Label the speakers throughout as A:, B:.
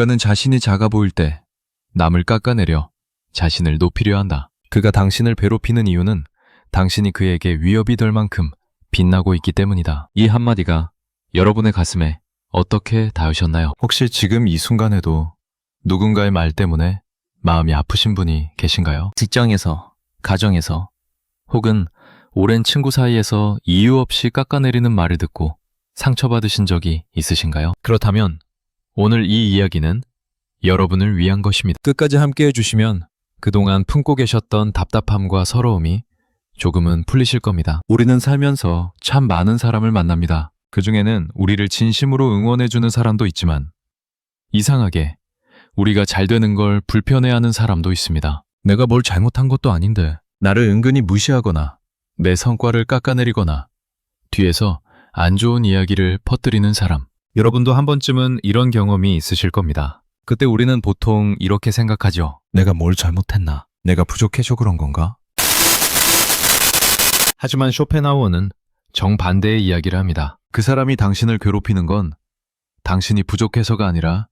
A: 인간은 자신이 작아 보일 때 남을 깎아내려 자신을 높이려 한다. 그가 당신을 괴롭히는 이유는 당신이 그에게 위협이 될 만큼 빛나고 있기 때문이다. 이 한마디가 여러분의 가슴에 어떻게 닿으셨나요? 혹시 지금 이 순간에도 누군가의 말 때문에 마음이 아프신 분이 계신가요? 직장에서, 가정에서, 혹은 오랜 친구 사이에서 이유 없이 깎아내리는 말을 듣고 상처받으신 적이 있으신가요? 그렇다면 오늘 이 이야기는 여러분을 위한 것입니다. 끝까지 함께 해주시면 그동안 품고 계셨던 답답함과 서러움이 조금은 풀리실 겁니다. 우리는 살면서 참 많은 사람을 만납니다. 그 중에는 우리를 진심으로 응원해주는 사람도 있지만 이상하게 우리가 잘 되는 걸 불편해하는 사람도 있습니다. 내가 뭘 잘못한 것도 아닌데 나를 은근히 무시하거나 내 성과를 깎아내리거나 뒤에서 안 좋은 이야기를 퍼뜨리는 사람. 여러분도 한 번쯤은 이런 경험이 있으실 겁니다. 그때 우리는 보통 이렇게 생각하죠. 내가 뭘 잘못했나? 내가 부족해서 그런 건가? 하지만 쇼펜하우어는 정반대의 이야기를 합니다. 그 사람이 당신을 괴롭히는 건 당신이 부족해서가 아니라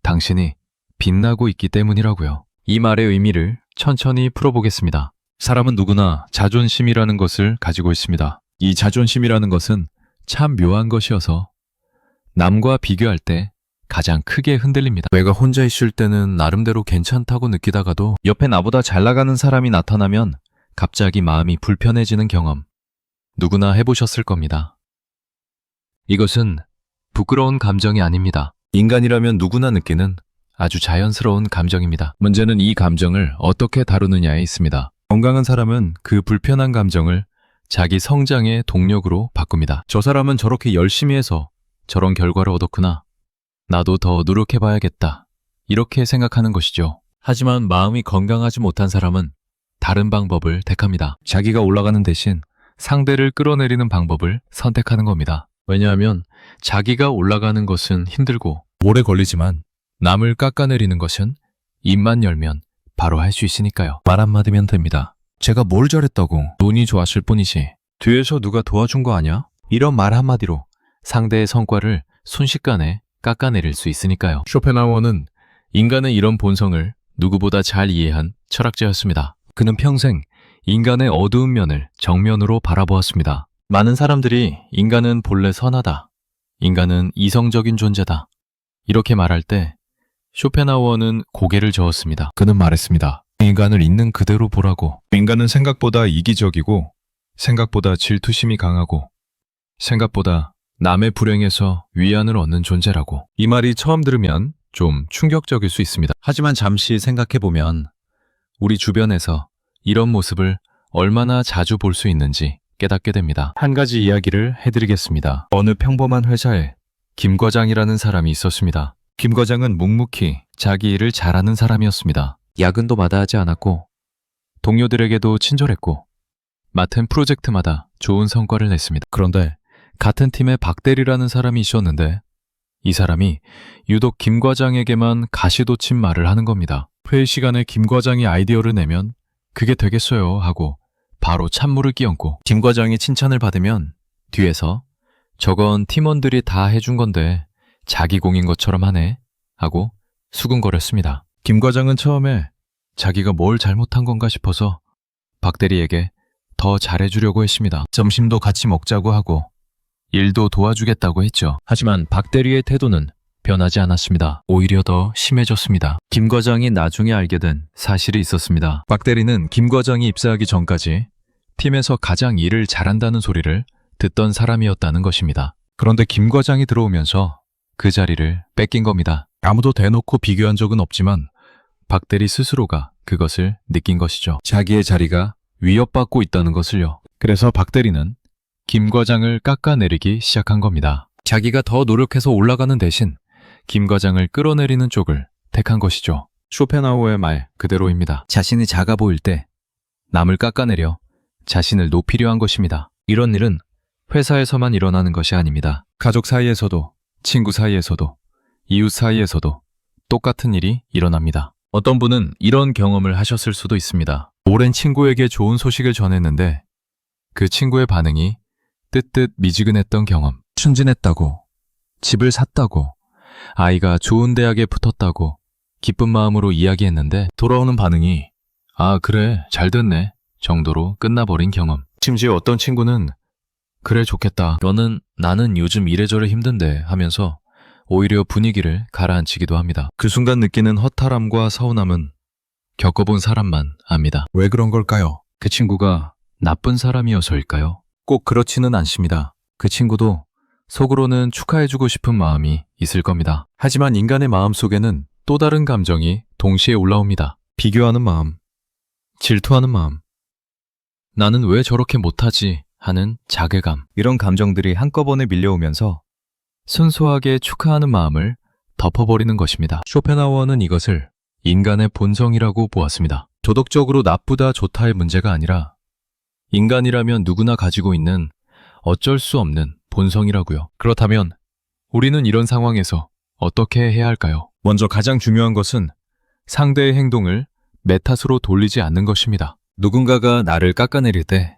A: 당신이 빛나고 있기 때문이라고요. 이 말의 의미를 천천히 풀어보겠습니다. 사람은 누구나 자존심이라는 것을 가지고 있습니다. 이 자존심이라는 것은 참 묘한 것이어서 남과 비교할 때 가장 크게 흔들립니다. 내가 혼자 있을 때는 나름대로 괜찮다고 느끼다가도 옆에 나보다 잘 나가는 사람이 나타나면 갑자기 마음이 불편해지는 경험, 누구나 해보셨을 겁니다. 이것은 부끄러운 감정이 아닙니다. 인간이라면 누구나 느끼는 아주 자연스러운 감정입니다. 문제는 이 감정을 어떻게 다루느냐에 있습니다. 건강한 사람은 그 불편한 감정을 자기 성장의 동력으로 바꿉니다. 저 사람은 저렇게 열심히 해서 저런 결과를 얻었구나. 나도 더 노력해봐야겠다. 이렇게 생각하는 것이죠. 하지만 마음이 건강하지 못한 사람은 다른 방법을 택합니다. 자기가 올라가는 대신 상대를 끌어내리는 방법을 선택하는 겁니다. 왜냐하면 자기가 올라가는 것은 힘들고 오래 걸리지만 남을 깎아내리는 것은 입만 열면 바로 할 수 있으니까요. 말 한마디면 됩니다. 제가 뭘 잘했다고? 운이 좋았을 뿐이지. 뒤에서 누가 도와준 거 아냐? 이런 말 한마디로 상대의 성과를 순식간에 깎아내릴 수 있으니까요. 쇼펜하우어는 인간의 이런 본성을 누구보다 잘 이해한 철학자였습니다. 그는 평생 인간의 어두운 면을 정면으로 바라보았습니다. 많은 사람들이 인간은 본래 선하다. 인간은 이성적인 존재다. 이렇게 말할 때 쇼펜하우어는 고개를 저었습니다. 그는 말했습니다. 인간을 있는 그대로 보라고. 인간은 생각보다 이기적이고 생각보다 질투심이 강하고 생각보다 남의 불행에서 위안을 얻는 존재라고. 이 말이 처음 들으면 좀 충격적일 수 있습니다. 하지만 잠시 생각해보면 우리 주변에서 이런 모습을 얼마나 자주 볼 수 있는지 깨닫게 됩니다. 한 가지 이야기를 해드리겠습니다. 어느 평범한 회사에 김 과장이라는 사람이 있었습니다. 김 과장은 묵묵히 자기 일을 잘하는 사람이었습니다. 야근도 마다하지 않았고 동료들에게도 친절했고 맡은 프로젝트마다 좋은 성과를 냈습니다. 그런데 같은 팀에 박 대리라는 사람이 있었는데 이 사람이 유독 김 과장에게만 가시돋친 말을 하는 겁니다. 회의 시간에 김 과장이 아이디어를 내면 그게 되겠어요 하고 바로 찬물을 끼얹고 김 과장이 칭찬을 받으면 뒤에서 저건 팀원들이 다 해준 건데 자기 공인 것처럼 하네 하고 수근거렸습니다. 김 과장은 처음에 자기가 뭘 잘못한 건가 싶어서 박 대리에게 더 잘해주려고 했습니다. 점심도 같이 먹자고 하고 일도 도와주겠다고 했죠. 하지만 박 대리의 태도는 변하지 않았습니다. 오히려 더 심해졌습니다. 김 과장이 나중에 알게 된 사실이 있었습니다. 박 대리는 김 과장이 입사하기 전까지 팀에서 가장 일을 잘한다는 소리를 듣던 사람이었다는 것입니다. 그런데 김 과장이 들어오면서 그 자리를 뺏긴 겁니다. 아무도 대놓고 비교한 적은 없지만 박 대리 스스로가 그것을 느낀 것이죠. 자기의 자리가 위협받고 있다는 것을요. 그래서 박 대리는 김 과장을 깎아내리기 시작한 겁니다. 자기가 더 노력해서 올라가는 대신 김 과장을 끌어내리는 쪽을 택한 것이죠. 쇼펜하우어의 말 그대로입니다. 자신이 작아 보일 때 남을 깎아내려 자신을 높이려 한 것입니다. 이런 일은 회사에서만 일어나는 것이 아닙니다. 가족 사이에서도, 친구 사이에서도, 이웃 사이에서도 똑같은 일이 일어납니다. 어떤 분은 이런 경험을 하셨을 수도 있습니다. 오랜 친구에게 좋은 소식을 전했는데 그 친구의 반응이 뜨뜻 미지근했던 경험. 춘진했다고, 집을 샀다고, 아이가 좋은 대학에 붙었다고 기쁜 마음으로 이야기했는데 돌아오는 반응이 아, 그래, 잘 됐네 정도로 끝나버린 경험. 심지어 어떤 친구는 그래, 좋겠다. 나는 요즘 이래저래 힘든데 하면서 오히려 분위기를 가라앉히기도 합니다. 그 순간 느끼는 허탈함과 서운함은 겪어본 사람만 압니다. 왜 그런 걸까요? 그 친구가 나쁜 사람이어서일까요? 꼭 그렇지는 않습니다. 그 친구도 속으로는 축하해주고 싶은 마음이 있을 겁니다. 하지만 인간의 마음 속에는 또 다른 감정이 동시에 올라옵니다. 비교하는 마음, 질투하는 마음, 나는 왜 저렇게 못하지 하는 자괴감. 이런 감정들이 한꺼번에 밀려오면서 순수하게 축하하는 마음을 덮어버리는 것입니다. 쇼펜하우어는 이것을 인간의 본성이라고 보았습니다. 도덕적으로 나쁘다 좋다의 문제가 아니라 인간이라면 누구나 가지고 있는 어쩔 수 없는 본성이라고요. 그렇다면 우리는 이런 상황에서 어떻게 해야 할까요? 먼저 가장 중요한 것은 상대의 행동을 내 탓으로 돌리지 않는 것입니다. 누군가가 나를 깎아내릴 때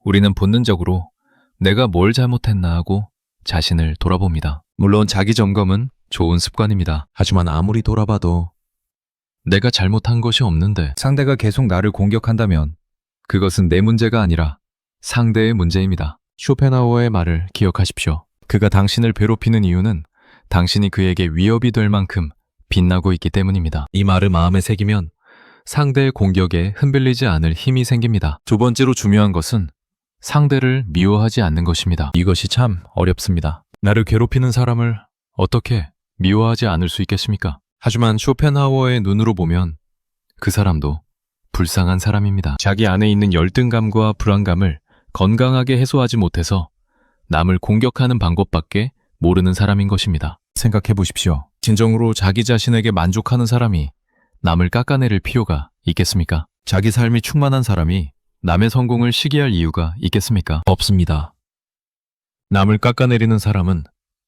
A: 우리는 본능적으로 내가 뭘 잘못했나 하고 자신을 돌아봅니다. 물론 자기 점검은 좋은 습관입니다. 하지만 아무리 돌아봐도 내가 잘못한 것이 없는데 상대가 계속 나를 공격한다면 그것은 내 문제가 아니라 상대의 문제입니다. 쇼펜하우어의 말을 기억하십시오. 그가 당신을 괴롭히는 이유는 당신이 그에게 위협이 될 만큼 빛나고 있기 때문입니다. 이 말을 마음에 새기면 상대의 공격에 흔들리지 않을 힘이 생깁니다. 두 번째로 중요한 것은 상대를 미워하지 않는 것입니다. 이것이 참 어렵습니다. 나를 괴롭히는 사람을 어떻게 미워하지 않을 수 있겠습니까? 하지만 쇼펜하우어의 눈으로 보면 그 사람도 불쌍한 사람입니다. 자기 안에 있는 열등감과 불안감을 건강하게 해소하지 못해서 남을 공격하는 방법밖에 모르는 사람인 것입니다. 생각해 보십시오. 진정으로 자기 자신에게 만족하는 사람이 남을 깎아내릴 필요가 있겠습니까? 자기 삶이 충만한 사람이 남의 성공을 시기할 이유가 있겠습니까? 없습니다. 남을 깎아내리는 사람은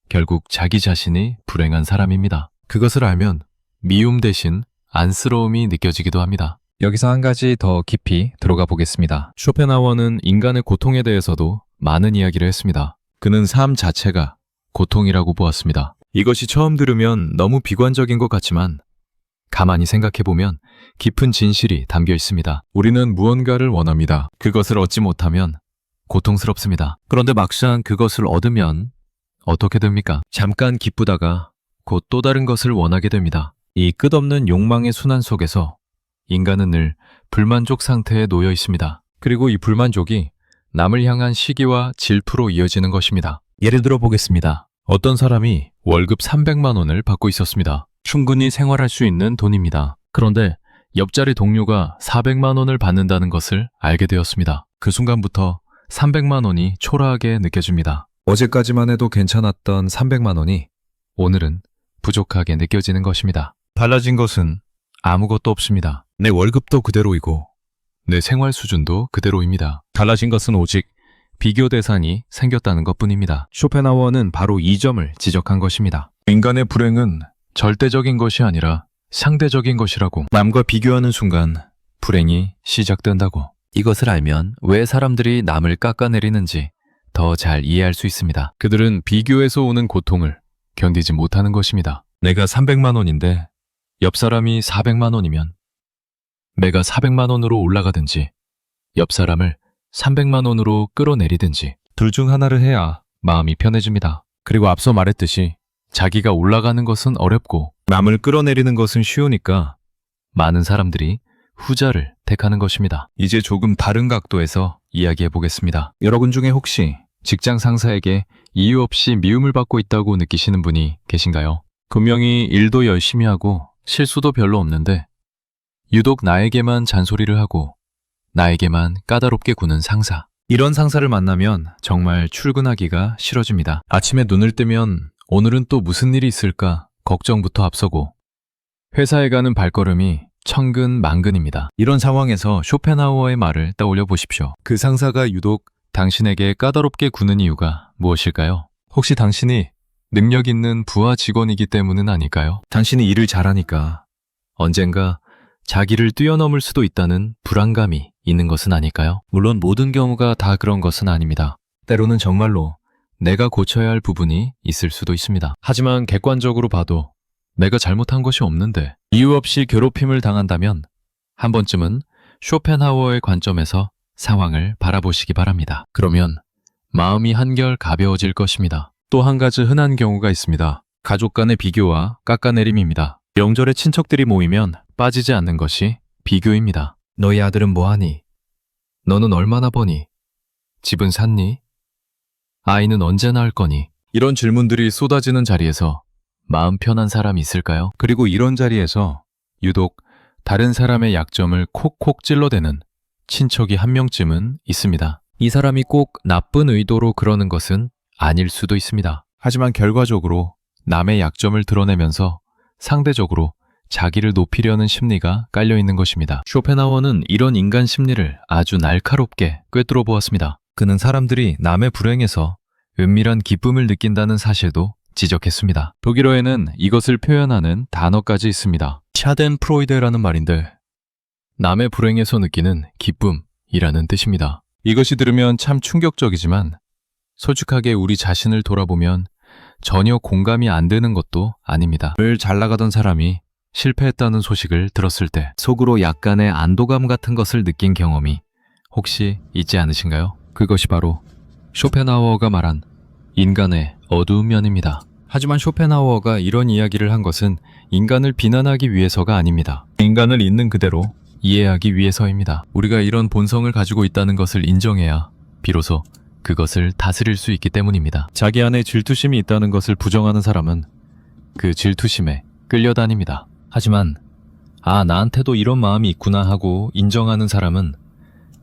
A: 결국 자기 자신이 불행한 사람입니다. 그것을 알면 미움 대신 안쓰러움이 느껴지기도 합니다. 여기서 한 가지 더 깊이 들어가 보겠습니다. 쇼펜하우어는 인간의 고통에 대해서도 많은 이야기를 했습니다. 그는 삶 자체가 고통이라고 보았습니다. 이것이 처음 들으면 너무 비관적인 것 같지만 가만히 생각해보면 깊은 진실이 담겨 있습니다. 우리는 무언가를 원합니다. 그것을 얻지 못하면 고통스럽습니다. 그런데 막상 그것을 얻으면 어떻게 됩니까? 잠깐 기쁘다가 곧 또 다른 것을 원하게 됩니다. 이 끝없는 욕망의 순환 속에서 인간은 늘 불만족 상태에 놓여 있습니다. 그리고 이 불만족이 남을 향한 시기와 질투로 이어지는 것입니다. 예를 들어 보겠습니다. 어떤 사람이 월급 300만 원을 받고 있었습니다. 충분히 생활할 수 있는 돈입니다. 그런데 옆자리 동료가 400만 원을 받는다는 것을 알게 되었습니다. 그 순간부터 300만 원이 초라하게 느껴집니다. 어제까지만 해도 괜찮았던 300만 원이 오늘은 부족하게 느껴지는 것입니다. 달라진 것은 아무것도 없습니다. 내 월급도 그대로이고 내 생활 수준도 그대로입니다. 달라진 것은 오직 비교 대상이 생겼다는 것뿐입니다. 쇼펜하우어는 바로 이 점을 지적한 것입니다. 인간의 불행은 절대적인 것이 아니라 상대적인 것이라고. 남과 비교하는 순간 불행이 시작된다고. 이것을 알면 왜 사람들이 남을 깎아내리는지 더 잘 이해할 수 있습니다. 그들은 비교에서 오는 고통을 견디지 못하는 것입니다. 내가 300만 원인데 옆 사람이 400만 원이면 내가 400만 원으로 올라가든지 옆 사람을 300만 원으로 끌어내리든지 둘 중 하나를 해야 마음이 편해집니다. 그리고 앞서 말했듯이 자기가 올라가는 것은 어렵고 남을 끌어내리는 것은 쉬우니까 많은 사람들이 후자를 택하는 것입니다. 이제 조금 다른 각도에서 이야기해 보겠습니다. 여러분 중에 혹시 직장 상사에게 이유 없이 미움을 받고 있다고 느끼시는 분이 계신가요? 분명히 일도 열심히 하고 실수도 별로 없는데 유독 나에게만 잔소리를 하고 나에게만 까다롭게 구는 상사. 이런 상사를 만나면 정말 출근하기가 싫어집니다. 아침에 눈을 뜨면 오늘은 또 무슨 일이 있을까 걱정부터 앞서고 회사에 가는 발걸음이 천근만근입니다. 이런 상황에서 쇼펜하우어의 말을 떠올려 보십시오. 그 상사가 유독 당신에게 까다롭게 구는 이유가 무엇일까요? 혹시 당신이 능력 있는 부하 직원이기 때문은 아닐까요? 당신이 일을 잘하니까 언젠가 자기를 뛰어넘을 수도 있다는 불안감이 있는 것은 아닐까요? 물론 모든 경우가 다 그런 것은 아닙니다. 때로는 정말로 내가 고쳐야 할 부분이 있을 수도 있습니다. 하지만 객관적으로 봐도 내가 잘못한 것이 없는데 이유 없이 괴롭힘을 당한다면 한 번쯤은 쇼펜하우어의 관점에서 상황을 바라보시기 바랍니다. 그러면 마음이 한결 가벼워질 것입니다. 또 한 가지 흔한 경우가 있습니다. 가족 간의 비교와 깎아내림입니다. 명절에 친척들이 모이면 빠지지 않는 것이 비교입니다. 너희 아들은 뭐하니? 너는 얼마나 버니? 집은 샀니? 아이는 언제 낳을 거니? 이런 질문들이 쏟아지는 자리에서 마음 편한 사람이 있을까요? 그리고 이런 자리에서 유독 다른 사람의 약점을 콕콕 찔러대는 친척이 한 명쯤은 있습니다. 이 사람이 꼭 나쁜 의도로 그러는 것은 아닐 수도 있습니다. 하지만 결과적으로 남의 약점을 드러내면서 상대적으로 자기를 높이려는 심리가 깔려 있는 것입니다. 쇼펜하우어는 이런 인간 심리를 아주 날카롭게 꿰뚫어 보았습니다. 그는 사람들이 남의 불행에서 은밀한 기쁨을 느낀다는 사실도 지적했습니다. 독일어에는 이것을 표현하는 단어까지 있습니다. 샤덴프로이데라는 말인데 남의 불행에서 느끼는 기쁨이라는 뜻입니다. 이것이 들으면 참 충격적이지만 솔직하게 우리 자신을 돌아보면 전혀 공감이 안 되는 것도 아닙니다. 늘 잘 나가던 사람이 실패했다는 소식을 들었을 때 속으로 약간의 안도감 같은 것을 느낀 경험이 혹시 있지 않으신가요? 그것이 바로 쇼펜하우어가 말한 인간의 어두운 면입니다. 하지만 쇼펜하우어가 이런 이야기를 한 것은 인간을 비난하기 위해서가 아닙니다. 인간을 있는 그대로 이해하기 위해서입니다. 우리가 이런 본성을 가지고 있다는 것을 인정해야 비로소 그것을 다스릴 수 있기 때문입니다. 자기 안에 질투심이 있다는 것을 부정하는 사람은 그 질투심에 끌려다닙니다. 하지만 나한테도 이런 마음이 있구나 하고 인정하는 사람은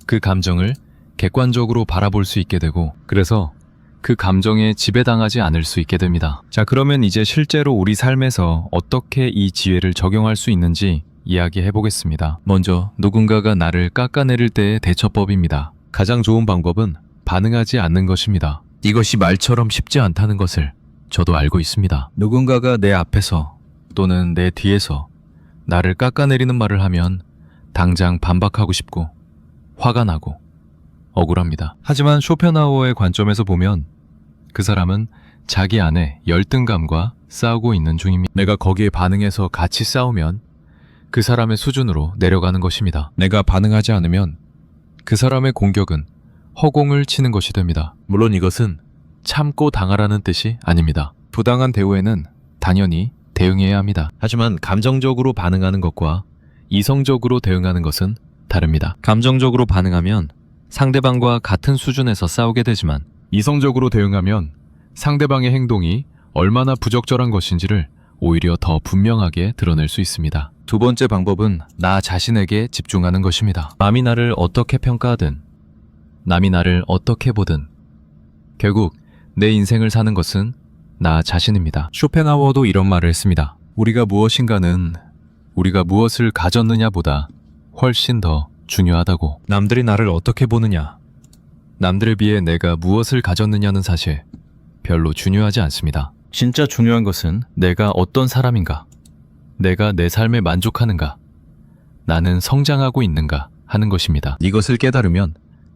A: 그 감정을 객관적으로 바라볼 수 있게 되고 그래서 그 감정에 지배당하지 않을 수 있게 됩니다. 자, 그러면 이제 실제로 우리 삶에서 어떻게 이 지혜를 적용할 수 있는지 이야기해 보겠습니다. 먼저 누군가가 나를 깎아내릴 때의 대처법입니다. 가장 좋은 방법은 반응하지 않는 것입니다. 이것이 말처럼 쉽지 않다는 것을 저도 알고 있습니다. 누군가가 내 앞에서 또는 내 뒤에서 나를 깎아내리는 말을 하면 당장 반박하고 싶고 화가 나고 억울합니다. 하지만 쇼펜하우어의 관점에서 보면 그 사람은 자기 안에 열등감과 싸우고 있는 중입니다. 내가 거기에 반응해서 같이 싸우면 그 사람의 수준으로 내려가는 것입니다. 내가 반응하지 않으면 그 사람의 공격은 허공을 치는 것이 됩니다. 물론 이것은 참고 당하라는 뜻이 아닙니다. 부당한 대우에는 당연히 대응해야 합니다. 하지만 감정적으로 반응하는 것과 이성적으로 대응하는 것은 다릅니다. 감정적으로 반응하면 상대방과 같은 수준에서 싸우게 되지만 이성적으로 대응하면 상대방의 행동이 얼마나 부적절한 것인지를 오히려 더 분명하게 드러낼 수 있습니다. 두 번째 방법은 나 자신에게 집중하는 것입니다. 남이 나를 어떻게 평가하든 남이 나를 어떻게 보든 결국 내 인생을 사는 것은 나 자신입니다. 쇼펜하우어도 이런 말을 했습니다. 우리가 무엇인가는 우리가 무엇을 가졌느냐보다 훨씬 더 중요하다고. 남들이 나를 어떻게 보느냐, 남들에 비해 내가 무엇을 가졌느냐는 사실 별로 중요하지 않습니다. 진짜 중요한 것은 내가 어떤 사람인가, 내가 내 삶에 만족하는가, 나는 성장하고 있는가 하는 것입니다. 이것을 깨달으면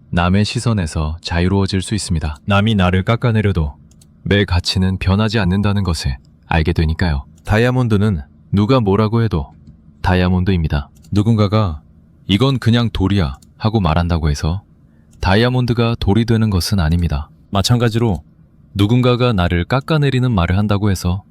A: 남의 시선에서 자유로워질 수 있습니다. 남이 나를 깎아내려도 내 가치는 변하지 않는다는 것을 알게 되니까요. 다이아몬드는 누가 뭐라고 해도 다이아몬드입니다. 누군가가 이건 그냥 돌이야 하고 말한다고 해서 다이아몬드가 돌이 되는 것은 아닙니다. 마찬가지로 누군가가 나를 깎아내리는 말을 한다고 해서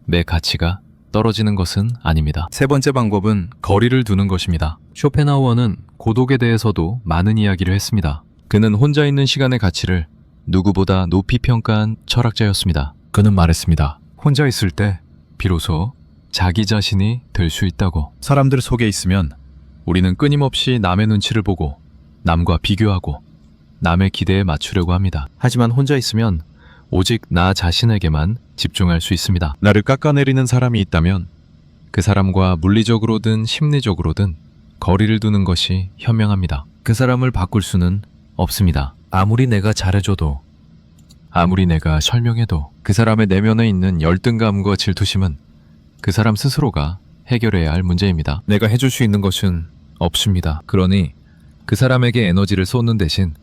A: 내 가치가 떨어지는 것은 아닙니다. 세 번째 방법은 거리를 두는 것입니다. 쇼펜하우어는 고독에 대해서도 많은 이야기를 했습니다. 그는 혼자 있는 시간의 가치를 누구보다 높이 평가한 철학자였습니다. 그는 말했습니다. 혼자 있을 때 비로소 자기 자신이 될 수 있다고. 사람들 속에 있으면 우리는 끊임없이 남의 눈치를 보고 남과 비교하고 남의 기대에 맞추려고 합니다. 하지만 혼자 있으면 오직 나 자신에게만 집중할 수 있습니다. 나를 깎아내리는 사람이 있다면 그 사람과 물리적으로든 심리적으로든 거리를 두는 것이 현명합니다. 그 사람을 바꿀 수는 없습니다. 아무리 내가 잘해줘도, 아무리 내가 설명해도 그 사람의 내면에 있는 열등감과 질투심은 그 사람 스스로가 해결해야 할 문제입니다. 내가 해줄 수 있는 것은 없습니다. 그러니 그 사람에게 에너지를 쏟는 대신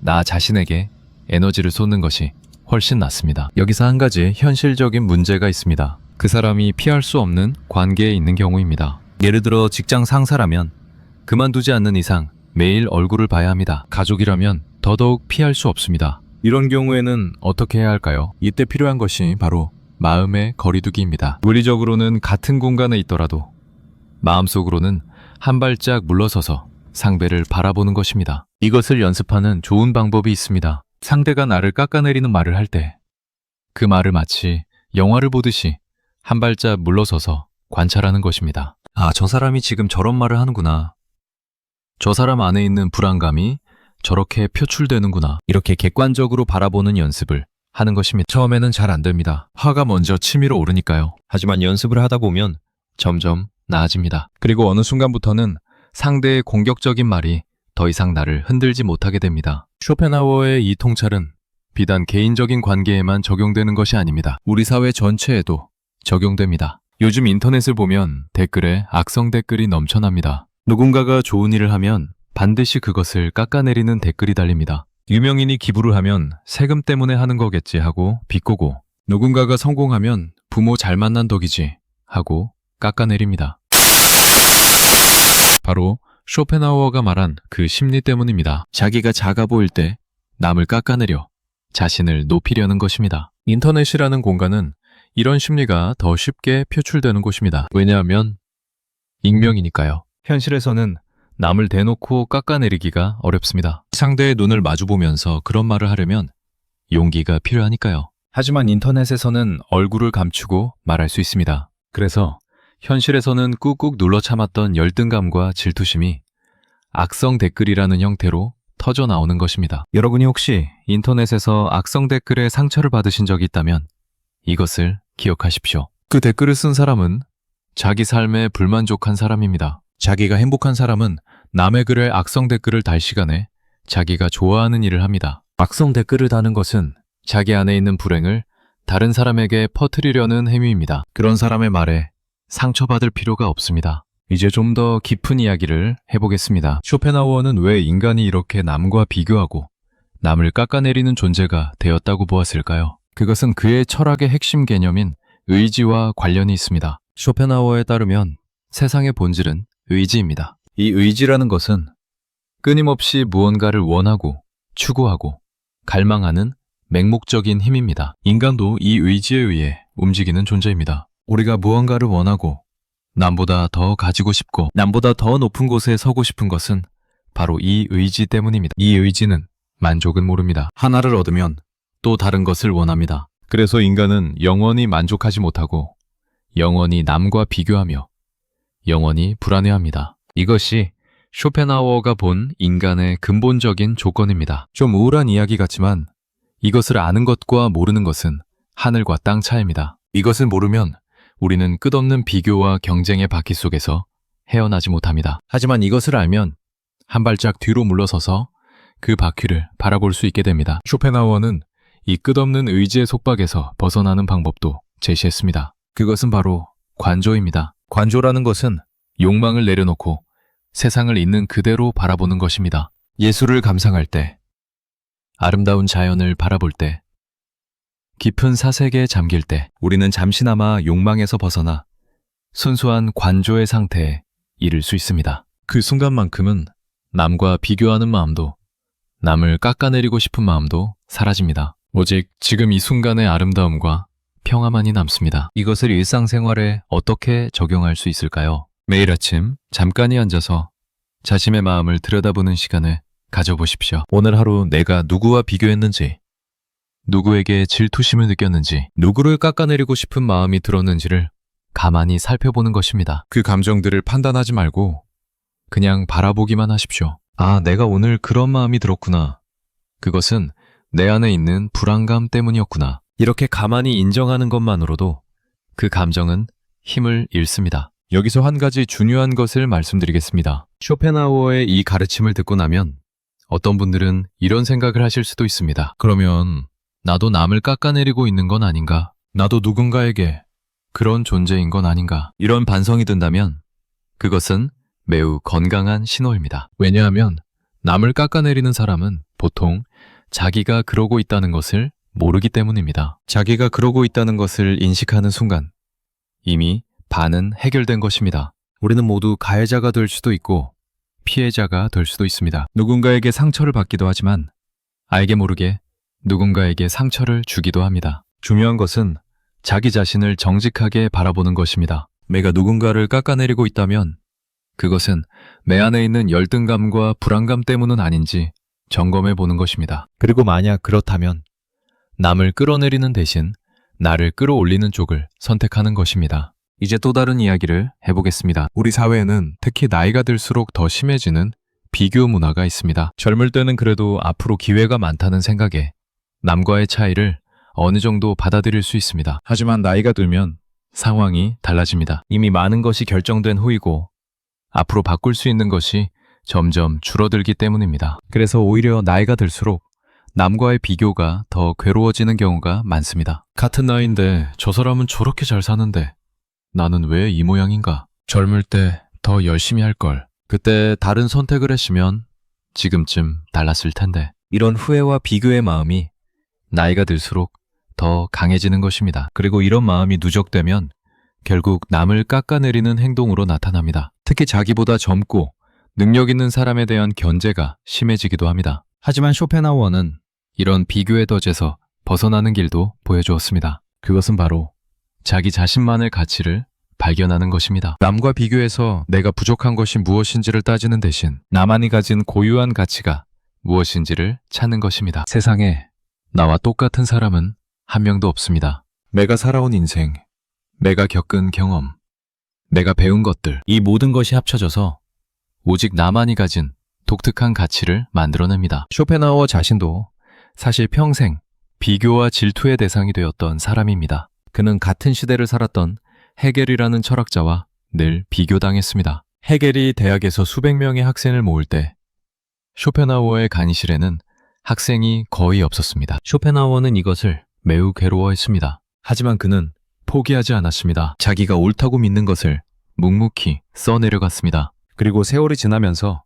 A: 나 자신에게 에너지를 쏟는 것이 훨씬 낫습니다. 여기서 한 가지 현실적인 문제가 있습니다. 그 사람이 피할 수 없는 관계에 있는 경우입니다. 예를 들어 직장 상사라면 그만두지 않는 이상 매일 얼굴을 봐야 합니다. 가족이라면 더더욱 피할 수 없습니다. 이런 경우에는 어떻게 해야 할까요? 이때 필요한 것이 바로 마음의 거리두기입니다. 물리적으로는 같은 공간에 있더라도 마음속으로는 한 발짝 물러서서 상대를 바라보는 것입니다. 이것을 연습하는 좋은 방법이 있습니다. 상대가 나를 깎아내리는 말을 할 때 그 말을 마치 영화를 보듯이 한 발짝 물러서서 관찰하는 것입니다. 아, 저 사람이 지금 저런 말을 하는구나. 저 사람 안에 있는 불안감이 저렇게 표출되는구나. 이렇게 객관적으로 바라보는 연습을 하는 것입니다. 처음에는 잘 안 됩니다. 화가 먼저 치밀어 오르니까요. 하지만 연습을 하다 보면 점점 나아집니다. 그리고 어느 순간부터는 상대의 공격적인 말이 더 이상 나를 흔들지 못하게 됩니다. 쇼펜하우어의 이 통찰은 비단 개인적인 관계에만 적용되는 것이 아닙니다. 우리 사회 전체에도 적용됩니다. 요즘 인터넷을 보면 댓글에 악성 댓글이 넘쳐납니다. 누군가가 좋은 일을 하면 반드시 그것을 깎아내리는 댓글이 달립니다. 유명인이 기부를 하면 세금 때문에 하는 거겠지 하고 비꼬고, 누군가가 성공하면 부모 잘 만난 덕이지 하고 깎아내립니다. 바로 쇼펜하우어가 말한 그 심리 때문입니다. 자기가 작아 보일 때 남을 깎아내려 자신을 높이려는 것입니다. 인터넷이라는 공간은 이런 심리가 더 쉽게 표출되는 곳입니다. 왜냐하면 익명이니까요. 현실에서는 남을 대놓고 깎아내리기가 어렵습니다. 상대의 눈을 마주보면서 그런 말을 하려면 용기가 필요하니까요. 하지만 인터넷에서는 얼굴을 감추고 말할 수 있습니다. 그래서 현실에서는 꾹꾹 눌러 참았던 열등감과 질투심이 악성 댓글이라는 형태로 터져 나오는 것입니다. 여러분이 혹시 인터넷에서 악성 댓글에 상처를 받으신 적이 있다면 이것을 기억하십시오. 그 댓글을 쓴 사람은 자기 삶에 불만족한 사람입니다. 자기가 행복한 사람은 남의 글에 악성 댓글을 달 시간에 자기가 좋아하는 일을 합니다. 악성 댓글을 다는 것은 자기 안에 있는 불행을 다른 사람에게 퍼뜨리려는 행위입니다. 그런 사람의 말에 상처받을 필요가 없습니다. 이제 좀 더 깊은 이야기를 해보겠습니다. 쇼펜하우어는 왜 인간이 이렇게 남과 비교하고 남을 깎아내리는 존재가 되었다고 보았을까요? 그것은 그의 철학의 핵심 개념인 의지와 관련이 있습니다. 쇼펜하우어에 따르면 세상의 본질은 의지입니다. 이 의지라는 것은 끊임없이 무언가를 원하고 추구하고 갈망하는 맹목적인 힘입니다. 인간도 이 의지에 의해 움직이는 존재입니다. 우리가 무언가를 원하고 남보다 더 가지고 싶고 남보다 더 높은 곳에 서고 싶은 것은 바로 이 의지 때문입니다. 이 의지는 만족은 모릅니다. 하나를 얻으면 또 다른 것을 원합니다. 그래서 인간은 영원히 만족하지 못하고 영원히 남과 비교하며 영원히 불안해합니다. 이것이 쇼펜하우어가 본 인간의 근본적인 조건입니다. 좀 우울한 이야기 같지만 이것을 아는 것과 모르는 것은 하늘과 땅 차이입니다. 이것을 모르면 우리는 끝없는 비교와 경쟁의 바퀴 속에서 헤어나지 못합니다. 하지만 이것을 알면 한 발짝 뒤로 물러서서 그 바퀴를 바라볼 수 있게 됩니다. 쇼펜하우어는 이 끝없는 의지의 속박에서 벗어나는 방법도 제시했습니다. 그것은 바로 관조입니다. 관조라는 것은 욕망을 내려놓고 세상을 있는 그대로 바라보는 것입니다. 예술을 감상할 때, 아름다운 자연을 바라볼 때, 깊은 사색에 잠길 때 우리는 잠시나마 욕망에서 벗어나 순수한 관조의 상태에 이를 수 있습니다. 그 순간만큼은 남과 비교하는 마음도 남을 깎아내리고 싶은 마음도 사라집니다. 오직 지금 이 순간의 아름다움과 평화만이 남습니다. 이것을 일상생활에 어떻게 적용할 수 있을까요? 매일 아침 잠깐이 앉아서 자신의 마음을 들여다보는 시간을 가져보십시오. 오늘 하루 내가 누구와 비교했는지, 누구에게 질투심을 느꼈는지, 누구를 깎아내리고 싶은 마음이 들었는지를 가만히 살펴보는 것입니다. 그 감정들을 판단하지 말고 그냥 바라보기만 하십시오. 아, 내가 오늘 그런 마음이 들었구나. 그것은 내 안에 있는 불안감 때문이었구나. 이렇게 가만히 인정하는 것만으로도 그 감정은 힘을 잃습니다. 여기서 한 가지 중요한 것을 말씀드리겠습니다. 쇼펜하우어의 이 가르침을 듣고 나면 어떤 분들은 이런 생각을 하실 수도 있습니다. 그러면 나도 남을 깎아내리고 있는 건 아닌가? 나도 누군가에게 그런 존재인 건 아닌가? 이런 반성이 든다면 그것은 매우 건강한 신호입니다. 왜냐하면 남을 깎아내리는 사람은 보통 자기가 그러고 있다는 것을 모르기 때문입니다. 자기가 그러고 있다는 것을 인식하는 순간 이미 반은 해결된 것입니다. 우리는 모두 가해자가 될 수도 있고 피해자가 될 수도 있습니다. 누군가에게 상처를 받기도 하지만 알게 모르게 누군가에게 상처를 주기도 합니다. 중요한 것은 자기 자신을 정직하게 바라보는 것입니다. 내가 누군가를 깎아내리고 있다면 그것은 내 안에 있는 열등감과 불안감 때문은 아닌지 점검해 보는 것입니다. 그리고 만약 그렇다면 남을 끌어내리는 대신 나를 끌어올리는 쪽을 선택하는 것입니다. 이제 또 다른 이야기를 해보겠습니다. 우리 사회에는 특히 나이가 들수록 더 심해지는 비교 문화가 있습니다. 젊을 때는 그래도 앞으로 기회가 많다는 생각에 남과의 차이를 어느 정도 받아들일 수 있습니다. 하지만 나이가 들면 상황이 달라집니다. 이미 많은 것이 결정된 후이고 앞으로 바꿀 수 있는 것이 점점 줄어들기 때문입니다. 그래서 오히려 나이가 들수록 남과의 비교가 더 괴로워지는 경우가 많습니다. 같은 나이인데 저 사람은 저렇게 잘 사는데 나는 왜 이 모양인가? 젊을 때 더 열심히 할 걸. 그때 다른 선택을 했으면 지금쯤 달랐을 텐데. 이런 후회와 비교의 마음이 나이가 들수록 더 강해지는 것입니다. 그리고 이런 마음이 누적되면 결국 남을 깎아내리는 행동으로 나타납니다. 특히 자기보다 젊고 능력 있는 사람에 대한 견제가 심해지기도 합니다. 하지만 쇼펜하우어는 이런 비교의 덫에서 벗어나는 길도 보여주었습니다. 그것은 바로 자기 자신만의 가치를 발견하는 것입니다. 남과 비교해서 내가 부족한 것이 무엇인지를 따지는 대신 나만이 가진 고유한 가치가 무엇인지를 찾는 것입니다. 세상에 나와 똑같은 사람은 한 명도 없습니다. 내가 살아온 인생, 내가 겪은 경험, 내가 배운 것들, 이 모든 것이 합쳐져서 오직 나만이 가진 독특한 가치를 만들어냅니다. 쇼펜하우어 자신도 사실 평생 비교와 질투의 대상이 되었던 사람입니다. 그는 같은 시대를 살았던 헤겔이라는 철학자와 늘 비교당했습니다. 헤겔이 대학에서 수백 명의 학생을 모을 때 쇼펜하우어의 강의실에는 학생이 거의 없었습니다. 쇼펜하우어는 이것을 매우 괴로워했습니다. 하지만 그는 포기하지 않았습니다. 자기가 옳다고 믿는 것을 묵묵히 써내려갔습니다. 그리고 세월이 지나면서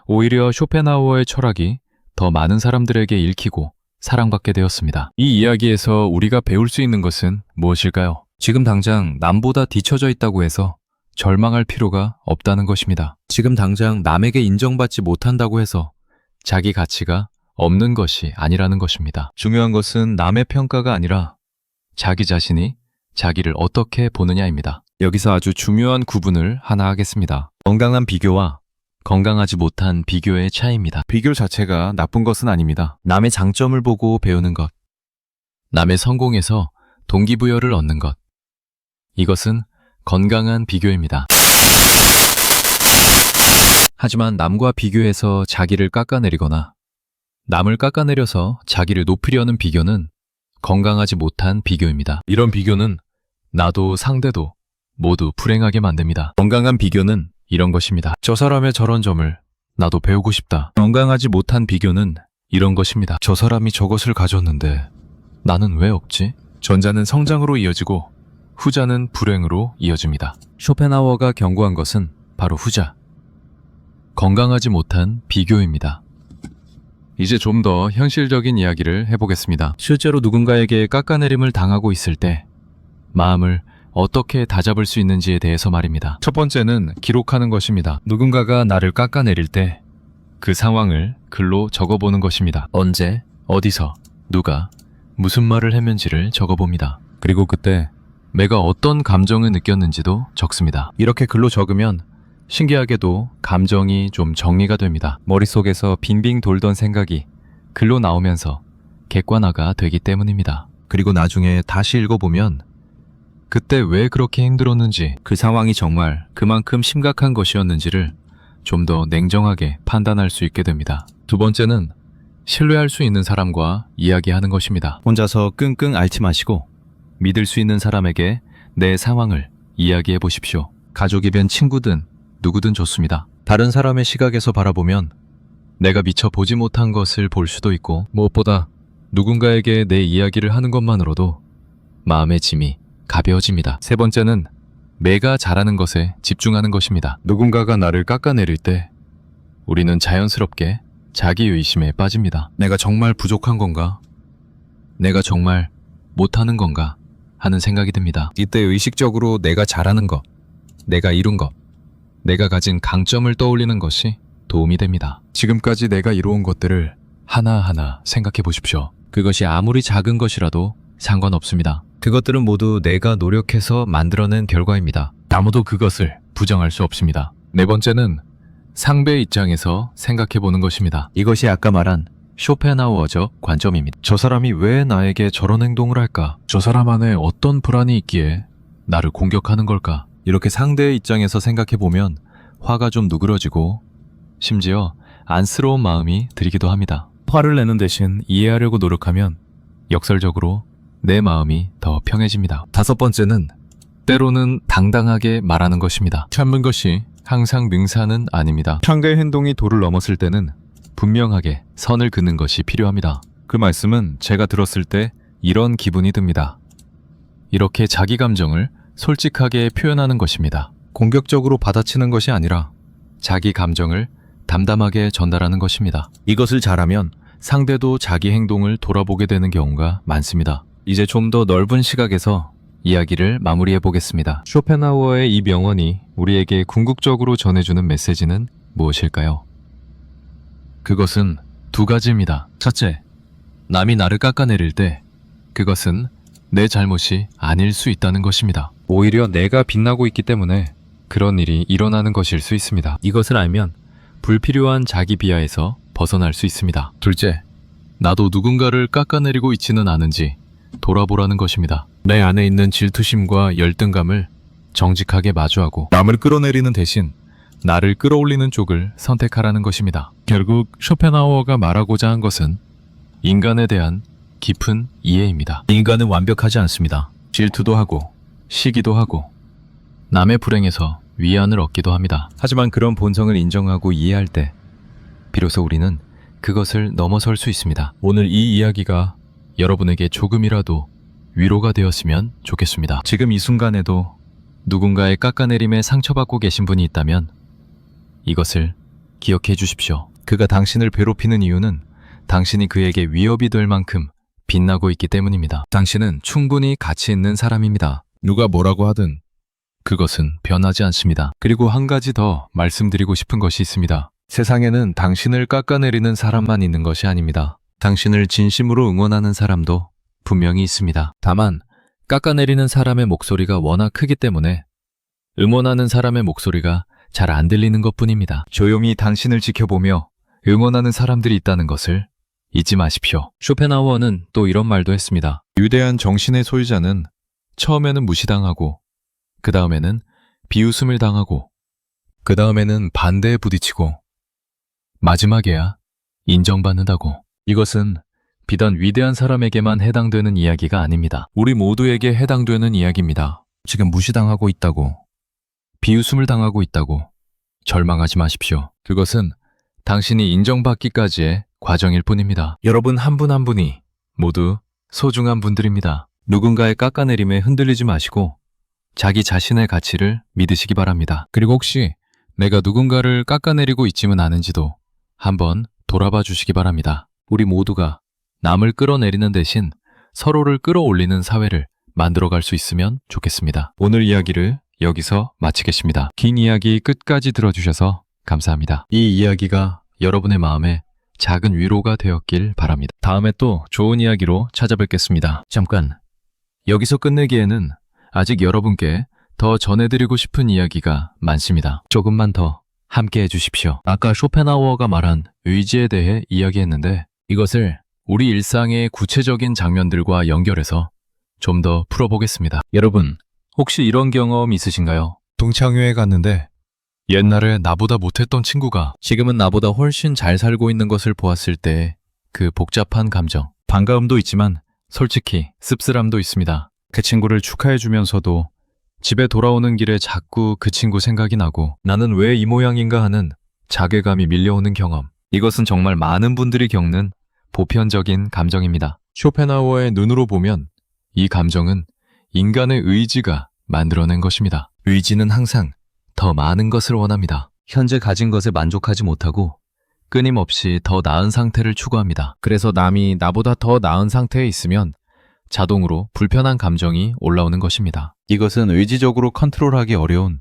A: 오히려 쇼펜하우어의 철학이 더 많은 사람들에게 읽히고 사랑받게 되었습니다. 이 이야기에서 우리가 배울 수 있는 것은 무엇일까요? 지금 당장 남보다 뒤처져 있다고 해서 절망할 필요가 없다는 것입니다. 지금 당장 남에게 인정받지 못한다고 해서 자기 가치가 없는 것이 아니라는 것입니다. 중요한 것은 남의 평가가 아니라 자기 자신이 자기를 어떻게 보느냐입니다. 여기서 아주 중요한 구분을 하나 하겠습니다. 건강한 비교와 건강하지 못한 비교의 차이입니다. 비교 자체가 나쁜 것은 아닙니다. 남의 장점을 보고 배우는 것, 남의 성공에서 동기부여를 얻는 것, 이것은 건강한 비교입니다. 하지만 남과 비교해서 자기를 깎아내리거나 남을 깎아내려서 자기를 높이려는 비교는 건강하지 못한 비교입니다. 이런 비교는 나도 상대도 모두 불행하게 만듭니다. 건강한 비교는 이런 것입니다. 저 사람의 저런 점을 나도 배우고 싶다. 건강하지 못한 비교는 이런 것입니다. 저 사람이 저것을 가졌는데 나는 왜 없지? 전자는 성장으로 이어지고 후자는 불행으로 이어집니다. 쇼펜하우어가 경고한 것은 바로 후자, 건강하지 못한 비교입니다. 이제 좀 더 현실적인 이야기를 해보겠습니다. 실제로 누군가에게 깎아내림을 당하고 있을 때 마음을 어떻게 다잡을 수 있는지에 대해서 말입니다. 첫 번째는 기록하는 것입니다. 누군가가 나를 깎아내릴 때 그 상황을 글로 적어보는 것입니다. 언제, 어디서, 누가, 무슨 말을 했는지를 적어봅니다. 그리고 그때 내가 어떤 감정을 느꼈는지도 적습니다. 이렇게 글로 적으면 신기하게도 감정이 좀 정리가 됩니다. 머릿속에서 빙빙 돌던 생각이 글로 나오면서 객관화가 되기 때문입니다. 그리고 나중에 다시 읽어보면 그때 왜 그렇게 힘들었는지, 그 상황이 정말 그만큼 심각한 것이었는지를 좀 더 냉정하게 판단할 수 있게 됩니다. 두 번째는 신뢰할 수 있는 사람과 이야기하는 것입니다. 혼자서 끙끙 앓지 마시고 믿을 수 있는 사람에게 내 상황을 이야기해 보십시오. 가족이든 친구든 누구든 좋습니다. 다른 사람의 시각에서 바라보면 내가 미처 보지 못한 것을 볼 수도 있고, 무엇보다 누군가에게 내 이야기를 하는 것만으로도 마음의 짐이 가벼워집니다. 세 번째는 내가 잘하는 것에 집중하는 것입니다. 누군가가 나를 깎아내릴 때 우리는 자연스럽게 자기의심에 빠집니다. 내가 정말 부족한 건가? 내가 정말 못하는 건가 하는 생각이 듭니다. 이때 의식적으로 내가 잘하는 것, 내가 이룬 것, 내가 가진 강점을 떠올리는 것이 도움이 됩니다. 지금까지 내가 이루은 것들을 하나하나 생각해 보십시오. 그것이 아무리 작은 것이라도 상관없습니다. 그것들은 모두 내가 노력해서 만들어낸 결과입니다. 아무도 그것을 부정할 수 없습니다. 네 번째는 상대의 입장에서 생각해 보는 것입니다. 이것이 아까 말한 쇼펜하우어적 관점입니다. 저 사람이 왜 나에게 저런 행동을 할까? 저 사람 안에 어떤 불안이 있기에 나를 공격하는 걸까? 이렇게 상대의 입장에서 생각해 보면 화가 좀 누그러지고 심지어 안쓰러운 마음이 들기도 합니다. 화를 내는 대신 이해하려고 노력하면 역설적으로 내 마음이 더 평해집니다. 다섯 번째는 때로는 당당하게 말하는 것입니다. 참는 것이 항상 능사는 아닙니다. 상대의 행동이 도를 넘었을 때는 분명하게 선을 긋는 것이 필요합니다. 그 말씀은 제가 들었을 때 이런 기분이 듭니다. 이렇게 자기 감정을 솔직하게 표현하는 것입니다. 공격적으로 받아치는 것이 아니라 자기 감정을 담담하게 전달하는 것입니다. 이것을 잘하면 상대도 자기 행동을 돌아보게 되는 경우가 많습니다. 이제 좀 더 넓은 시각에서 이야기를 마무리해 보겠습니다. 쇼펜하우어의 이 명언이 우리에게 궁극적으로 전해주는 메시지는 무엇일까요? 그것은 두 가지입니다. 첫째, 남이 나를 깎아내릴 때 그것은 내 잘못이 아닐 수 있다는 것입니다. 오히려 내가 빛나고 있기 때문에 그런 일이 일어나는 것일 수 있습니다. 이것을 알면 불필요한 자기 비하에서 벗어날 수 있습니다. 둘째, 나도 누군가를 깎아내리고 있지는 않은지 돌아보라는 것입니다. 내 안에 있는 질투심과 열등감을 정직하게 마주하고 남을 끌어내리는 대신 나를 끌어올리는 쪽을 선택하라는 것입니다. 결국 쇼펜하우어가 말하고자 한 것은 인간에 대한 깊은 이해입니다. 인간은 완벽하지 않습니다. 질투도 하고 시기도 하고 남의 불행에서 위안을 얻기도 합니다. 하지만 그런 본성을 인정하고 이해할 때 비로소 우리는 그것을 넘어설 수 있습니다. 오늘 이 이야기가 여러분에게 조금이라도 위로가 되었으면 좋겠습니다. 지금 이 순간에도 누군가의 깎아내림에 상처받고 계신 분이 있다면 이것을 기억해 주십시오. 그가 당신을 괴롭히는 이유는 당신이 그에게 위협이 될 만큼 빛나고 있기 때문입니다. 당신은 충분히 가치 있는 사람입니다. 누가 뭐라고 하든 그것은 변하지 않습니다. 그리고 한 가지 더 말씀드리고 싶은 것이 있습니다. 세상에는 당신을 깎아내리는 사람만 있는 것이 아닙니다. 당신을 진심으로 응원하는 사람도 분명히 있습니다. 다만 깎아내리는 사람의 목소리가 워낙 크기 때문에 응원하는 사람의 목소리가 잘 안 들리는 것뿐입니다. 조용히 당신을 지켜보며 응원하는 사람들이 있다는 것을 잊지 마십시오. 쇼펜하우어는 또 이런 말도 했습니다. 위대한 정신의 소유자는 처음에는 무시당하고 그 다음에는 비웃음을 당하고 그 다음에는 반대에 부딪히고 마지막에야 인정받는다고. 이것은 비단 위대한 사람에게만 해당되는 이야기가 아닙니다. 우리 모두에게 해당되는 이야기입니다. 지금 무시당하고 있다고, 비웃음을 당하고 있다고 절망하지 마십시오. 그것은 당신이 인정받기까지의 과정일 뿐입니다. 여러분 한 분 한 분이 모두 소중한 분들입니다. 누군가의 깎아내림에 흔들리지 마시고 자기 자신의 가치를 믿으시기 바랍니다. 그리고 혹시 내가 누군가를 깎아내리고 있지는 않은지도 한번 돌아봐 주시기 바랍니다. 우리 모두가 남을 끌어내리는 대신 서로를 끌어올리는 사회를 만들어갈 수 있으면 좋겠습니다. 오늘 이야기를 여기서 마치겠습니다. 긴 이야기 끝까지 들어주셔서 감사합니다. 이 이야기가 여러분의 마음에 작은 위로가 되었길 바랍니다. 다음에 또 좋은 이야기로 찾아뵙겠습니다. 잠깐, 여기서 끝내기에는 아직 여러분께 더 전해드리고 싶은 이야기가 많습니다. 조금만 더 함께 해주십시오. 아까 쇼펜하우어가 말한 의지에 대해 이야기했는데 이것을 우리 일상의 구체적인 장면들과 연결해서 좀 더 풀어보겠습니다. 여러분, 혹시 이런 경험 있으신가요? 동창회에 갔는데 옛날에 나보다 못했던 친구가 지금은 나보다 훨씬 잘 살고 있는 것을 보았을 때 그 복잡한 감정, 반가움도 있지만 솔직히 씁쓸함도 있습니다. 그 친구를 축하해주면서도 집에 돌아오는 길에 자꾸 그 친구 생각이 나고 나는 왜 이 모양인가 하는 자괴감이 밀려오는 경험. 이것은 정말 많은 분들이 겪는 보편적인 감정입니다. 쇼펜하우어의 눈으로 보면 이 감정은 인간의 의지가 만들어낸 것입니다. 의지는 항상 더 많은 것을 원합니다. 현재 가진 것에 만족하지 못하고 끊임없이 더 나은 상태를 추구합니다. 그래서 남이 나보다 더 나은 상태에 있으면 자동으로 불편한 감정이 올라오는 것입니다. 이것은 의지적으로 컨트롤하기 어려운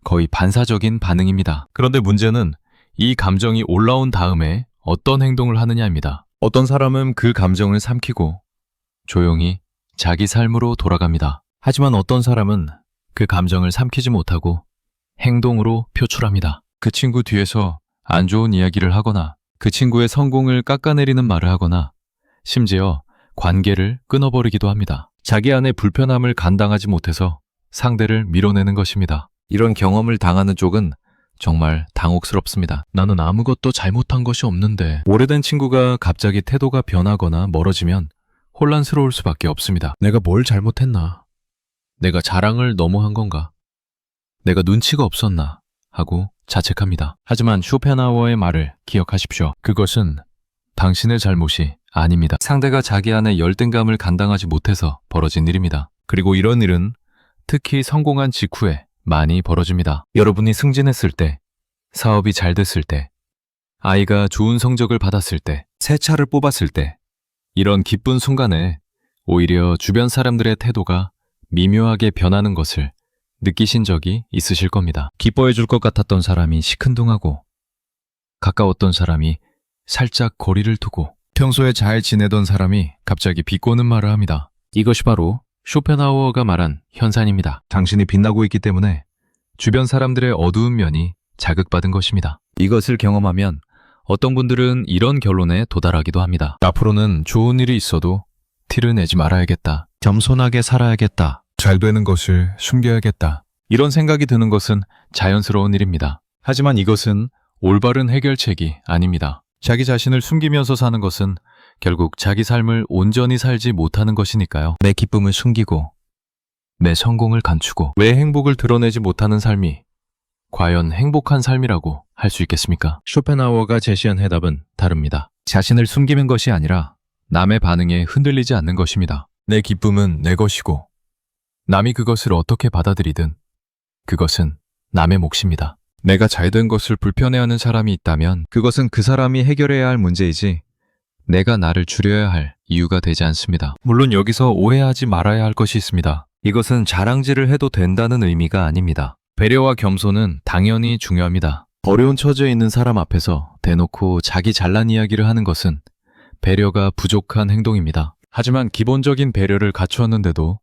A: 거의 반사적인 반응입니다. 그런데 문제는 이 감정이 올라온 다음에 어떤 행동을 하느냐입니다. 어떤 사람은 그 감정을 삼키고 조용히 자기 삶으로 돌아갑니다. 하지만 어떤 사람은 그 감정을 삼키지 못하고 행동으로 표출합니다. 그 친구 뒤에서 안 좋은 이야기를 하거나 그 친구의 성공을 깎아내리는 말을 하거나 심지어 관계를 끊어버리기도 합니다. 자기 안에 불편함을 감당하지 못해서 상대를 밀어내는 것입니다. 이런 경험을 당하는 쪽은 정말 당혹스럽습니다. 나는 아무것도 잘못한 것이 없는데. 오래된 친구가 갑자기 태도가 변하거나 멀어지면 혼란스러울 수밖에 없습니다. 내가 뭘 잘못했나? 내가 자랑을 너무 한 건가? 내가 눈치가 없었나? 하고 자책합니다. 하지만 쇼펜하우어의 말을 기억하십시오. 그것은 당신의 잘못이 아닙니다. 상대가 자기 안에 열등감을 감당하지 못해서 벌어진 일입니다. 그리고 이런 일은 특히 성공한 직후에 많이 벌어집니다. 여러분이 승진했을 때, 사업이 잘 됐을 때, 아이가 좋은 성적을 받았을 때, 새 차를 뽑았을 때, 이런 기쁜 순간에 오히려 주변 사람들의 태도가 미묘하게 변하는 것을 느끼신 적이 있으실 겁니다. 기뻐해 줄 것 같았던 사람이 시큰둥하고 가까웠던 사람이 살짝 거리를 두고 평소에 잘 지내던 사람이 갑자기 비꼬는 말을 합니다. 이것이 바로 쇼펜하우어가 말한 현상입니다. 당신이 빛나고 있기 때문에 주변 사람들의 어두운 면이 자극받은 것입니다. 이것을 경험하면 어떤 분들은 이런 결론에 도달하기도 합니다. 앞으로는 좋은 일이 있어도 티를 내지 말아야겠다. 겸손하게 살아야겠다. 잘 되는 것을 숨겨야겠다. 이런 생각이 드는 것은 자연스러운 일입니다. 하지만 이것은 올바른 해결책이 아닙니다. 자기 자신을 숨기면서 사는 것은 결국 자기 삶을 온전히 살지 못하는 것이니까요. 내 기쁨을 숨기고 내 성공을 감추고 왜 행복을 드러내지 못하는 삶이 과연 행복한 삶이라고 할 수 있겠습니까? 쇼펜하우어가 제시한 해답은 다릅니다. 자신을 숨기는 것이 아니라 남의 반응에 흔들리지 않는 것입니다. 내 기쁨은 내 것이고 남이 그것을 어떻게 받아들이든 그것은 남의 몫입니다. 내가 잘된 것을 불편해하는 사람이 있다면 그것은 그 사람이 해결해야 할 문제이지 내가 나를 줄여야 할 이유가 되지 않습니다. 물론 여기서 오해하지 말아야 할 것이 있습니다. 이것은 자랑질을 해도 된다는 의미가 아닙니다. 배려와 겸손은 당연히 중요합니다. 어려운 처지에 있는 사람 앞에서 대놓고 자기 잘난 이야기를 하는 것은 배려가 부족한 행동입니다. 하지만 기본적인 배려를 갖추었는데도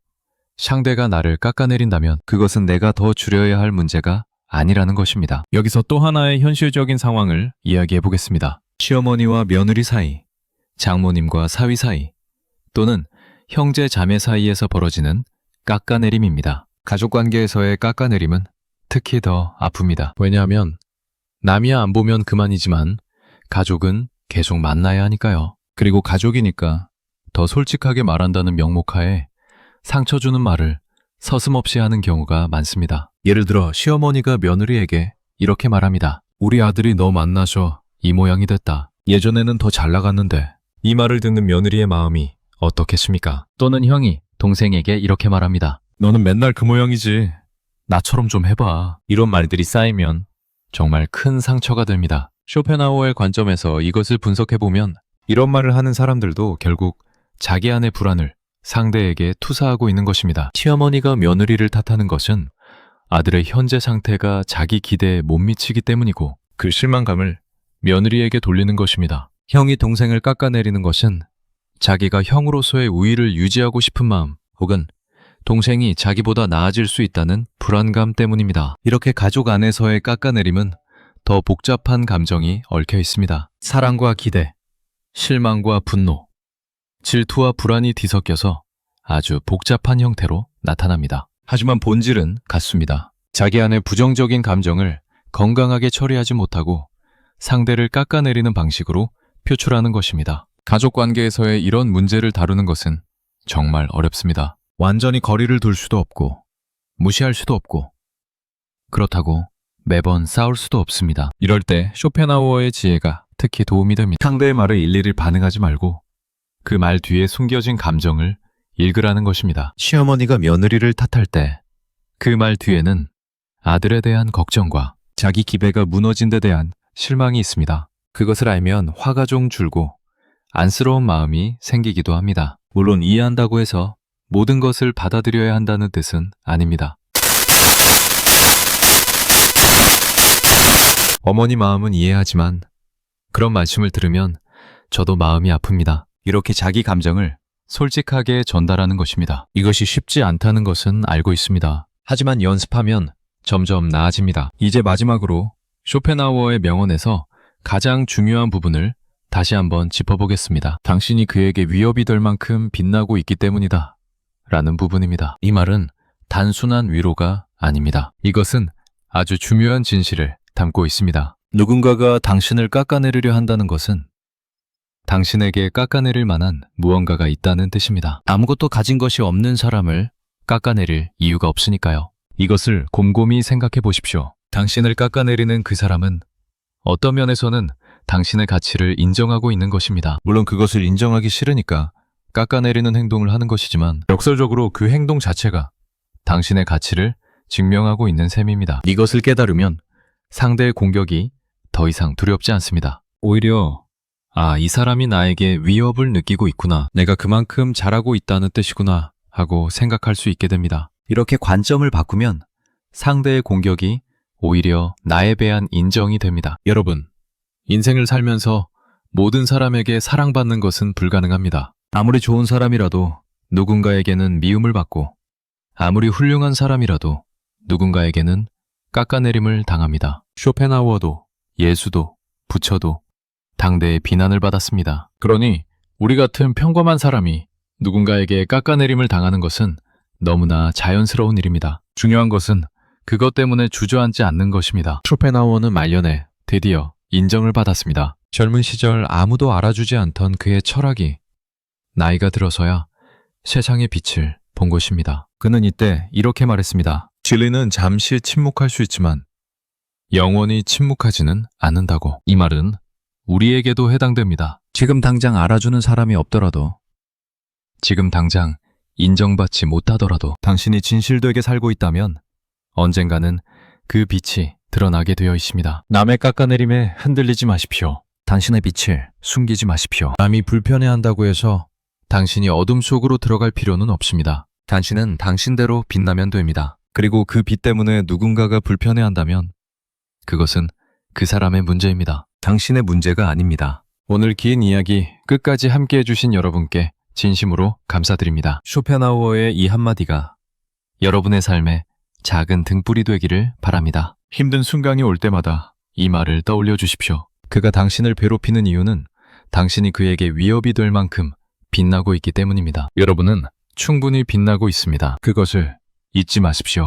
A: 상대가 나를 깎아내린다면 그것은 내가 더 줄여야 할 문제가 아니라는 것입니다. 여기서 또 하나의 현실적인 상황을 이야기해 보겠습니다. 시어머니와 며느리 사이, 장모님과 사위 사이, 또는 형제 자매 사이에서 벌어지는 깎아내림입니다. 가족관계에서의 깎아내림은 특히 더 아픕니다. 왜냐하면 남이야 안 보면 그만이지만 가족은 계속 만나야 하니까요. 그리고 가족이니까 더 솔직하게 말한다는 명목하에 상처 주는 말을 서슴없이 하는 경우가 많습니다. 예를 들어 시어머니가 며느리에게 이렇게 말합니다. 우리 아들이 너 만나서 이 모양이 됐다. 예전에는 더 잘 나갔는데. 이 말을 듣는 며느리의 마음이 어떻겠습니까? 또는 형이 동생에게 이렇게 말합니다. 너는 맨날 그 모양이지. 나처럼 좀 해봐. 이런 말들이 쌓이면 정말 큰 상처가 됩니다. 쇼펜하우어의 관점에서 이것을 분석해보면 이런 말을 하는 사람들도 결국 자기 안의 불안을 상대에게 투사하고 있는 것입니다. 시어머니가 며느리를 탓하는 것은 아들의 현재 상태가 자기 기대에 못 미치기 때문이고 그 실망감을 며느리에게 돌리는 것입니다. 형이 동생을 깎아내리는 것은 자기가 형으로서의 우위를 유지하고 싶은 마음 혹은 동생이 자기보다 나아질 수 있다는 불안감 때문입니다. 이렇게 가족 안에서의 깎아내림은 더 복잡한 감정이 얽혀 있습니다. 사랑과 기대, 실망과 분노, 질투와 불안이 뒤섞여서 아주 복잡한 형태로 나타납니다. 하지만 본질은 같습니다. 자기 안의 부정적인 감정을 건강하게 처리하지 못하고 상대를 깎아내리는 방식으로 표출하는 것입니다. 가족 관계에서의 이런 문제를 다루는 것은 정말 어렵습니다. 완전히 거리를 둘 수도 없고 무시할 수도 없고 그렇다고 매번 싸울 수도 없습니다. 이럴 때 쇼펜하우어의 지혜가 특히 도움이 됩니다. 상대의 말에 일일이 반응하지 말고 그 말 뒤에 숨겨진 감정을 읽으라는 것입니다. 시어머니가 며느리를 탓할 때 그 말 뒤에는 아들에 대한 걱정과 자기 기배가 무너진 데 대한 실망이 있습니다. 그것을 알면 화가 좀 줄고 안쓰러운 마음이 생기기도 합니다. 물론 이해한다고 해서 모든 것을 받아들여야 한다는 뜻은 아닙니다. 어머니 마음은 이해하지만 그런 말씀을 들으면 저도 마음이 아픕니다. 이렇게 자기 감정을 솔직하게 전달하는 것입니다. 이것이 쉽지 않다는 것은 알고 있습니다. 하지만 연습하면 점점 나아집니다. 이제 마지막으로 쇼펜하우어의 명언에서 가장 중요한 부분을 다시 한번 짚어보겠습니다. 당신이 그에게 위협이 될 만큼 빛나고 있기 때문이다. 라는 부분입니다. 이 말은 단순한 위로가 아닙니다. 이것은 아주 중요한 진실을 담고 있습니다. 누군가가 당신을 깎아내리려 한다는 것은 당신에게 깎아내릴 만한 무언가가 있다는 뜻입니다. 아무것도 가진 것이 없는 사람을 깎아내릴 이유가 없으니까요. 이것을 곰곰이 생각해 보십시오. 당신을 깎아내리는 그 사람은 어떤 면에서는 당신의 가치를 인정하고 있는 것입니다. 물론 그것을 인정하기 싫으니까 깎아내리는 행동을 하는 것이지만 역설적으로 그 행동 자체가 당신의 가치를 증명하고 있는 셈입니다. 이것을 깨달으면 상대의 공격이 더 이상 두렵지 않습니다. 오히려 이 사람이 나에게 위협을 느끼고 있구나. 내가 그만큼 잘하고 있다는 뜻이구나 하고 생각할 수 있게 됩니다. 이렇게 관점을 바꾸면 상대의 공격이 오히려 나에 대한 인정이 됩니다. 여러분, 인생을 살면서 모든 사람에게 사랑받는 것은 불가능합니다. 아무리 좋은 사람이라도 누군가에게는 미움을 받고 아무리 훌륭한 사람이라도 누군가에게는 깎아내림을 당합니다. 쇼펜하우어도 예수도 부처도 당대의 비난을 받았습니다. 그러니 우리 같은 평범한 사람이 누군가에게 깎아내림을 당하는 것은 너무나 자연스러운 일입니다. 중요한 것은 그것 때문에 주저앉지 않는 것입니다. 쇼펜하우어는 말년에 드디어 인정을 받았습니다. 젊은 시절 아무도 알아주지 않던 그의 철학이 나이가 들어서야 세상의 빛을 본 것입니다. 그는 이때 이렇게 말했습니다. 진리는 잠시 침묵할 수 있지만 영원히 침묵하지는 않는다고. 이 말은 우리에게도 해당됩니다. 지금 당장 알아주는 사람이 없더라도, 지금 당장 인정받지 못하더라도 당신이 진실되게 살고 있다면 언젠가는 그 빛이 드러나게 되어 있습니다. 남의 깎아내림에 흔들리지 마십시오. 당신의 빛을 숨기지 마십시오. 남이 불편해한다고 해서 당신이 어둠 속으로 들어갈 필요는 없습니다. 당신은 당신대로 빛나면 됩니다. 그리고 그 빛 때문에 누군가가 불편해한다면 그것은 그 사람의 문제입니다. 당신의 문제가 아닙니다. 오늘 긴 이야기 끝까지 함께 해주신 여러분께 진심으로 감사드립니다. 쇼펜하우어의 이 한마디가 여러분의 삶에 작은 등불이 되기를 바랍니다. 힘든 순간이 올 때마다 이 말을 떠올려 주십시오. 그가 당신을 괴롭히는 이유는 당신이 그에게 위협이 될 만큼 빛나고 있기 때문입니다. 여러분은 충분히 빛나고 있습니다. 그것을 잊지 마십시오.